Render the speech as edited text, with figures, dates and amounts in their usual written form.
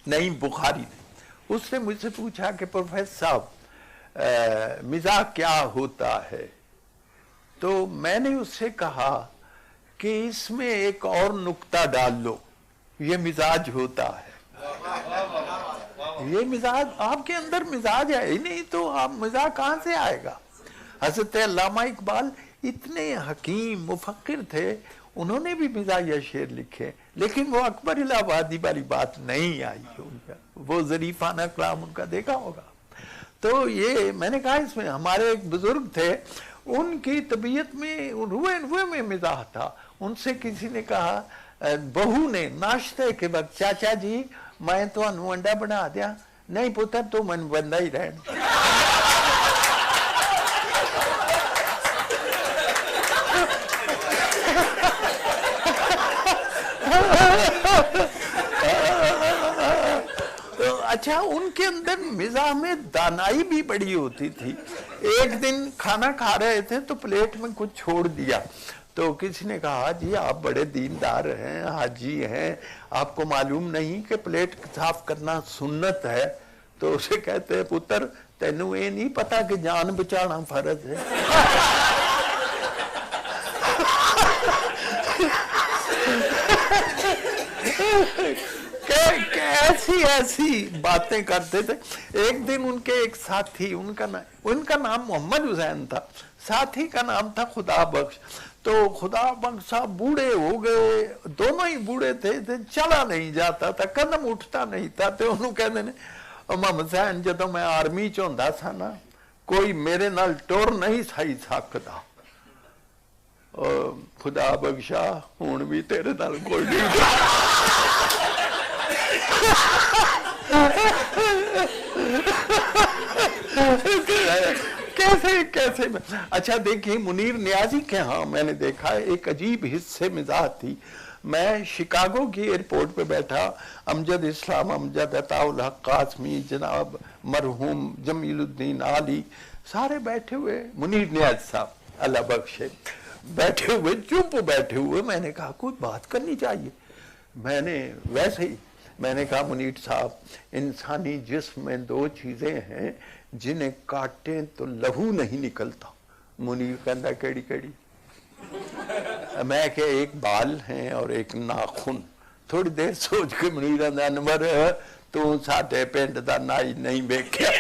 नईम बुखारी ने। उसने मुझसे पूछा कि प्रोफेसर साहब मिजाज क्या होता है, तो मैंने उससे कहा कि इसमें एक और नुक्ता डाल लो, ये मिजाज होता है। ये मिजाज, आपके अंदर मिजाज है ही नहीं तो आप मिजाज कहां से आएगा। हज़रत अल्लामा इकबाल इतने हकीम मुफक्किर थे, उन्होंने भी मिजाज शेर लिखे, लेकिन वो अकबर इलाहाबादी वाली बात नहीं आई उनका, वो ज़रीफाना कलाम उनका देखा होगा। तो ये मैंने कहा इसमें हमारे एक बुजुर्ग थे, उनकी तबीयत में रुए में मिजाज था। उनसे किसी ने कहा, बहू ने नाश्ते के वक्त, चाचा जी मैं तो अंडा बना दिया, नहीं पुत्र तो मन बंदा ही रहन। तो अच्छा, उनके अंदर मिजाज में दानाई भी बड़ी होती थी। एक दिन खाना खा रहे थे तो प्लेट में कुछ छोड़ दिया, तो किसी ने कहा जी आप बड़े दीनदार हैं, हाजी हैं, आपको मालूम नहीं कि प्लेट साफ करना सुन्नत है। तो उसे कहते हैं पुत्र तेनू ये नहीं पता कि जान बचाना फर्ज है। ऐसी ऐसी बातें करते थे। एक दिन उनके एक साथी, उनका नाम मोहम्मद हुसैन था, साथी का नाम था खुदा बख्श। तो खुदा बख्श साहब बूढ़े हो गए, दोनों ही बूढ़े थे, चला नहीं जाता था, कदम उठता नहीं था। तो उन्होंने कहते ने मोहम्मद हुसैन जो मैं आर्मी च होंदा सा ना, कोई मेरे नाल टुर नहीं सही सकता, खुदा बख्शा हुण भी तेरे नाल कोई नहीं। कैसे कैसे। अच्छा देखिए, मुनीर नियाजी के यहाँ मैंने देखा एक अजीब हिस्से मिजाज थी। मैं शिकागो की एयरपोर्ट पे बैठा, अमजद इस्लाम, अमजद अताउल हक कासमी, जनाब मरहूम जमीलुद्दीन आली, सारे बैठे हुए, मुनीर नियाज साहब अल्लाह बख्शे बैठे हुए, चुप बैठे हुए। मैंने कहा कोई बात करनी चाहिए। मैंने वैसे ही मैंने कहा मुनीर साहब, इंसानी जिस्म में दो चीजें हैं जिन्हें काटें तो लहू नहीं निकलता। मुनीर कहता केड़ी केड़ी? मैं के एक बाल हैं और एक नाखून। थोड़ी देर सोच के मुनीर अनवर तू साडे पिंड दा नाई नहीं वेख्या।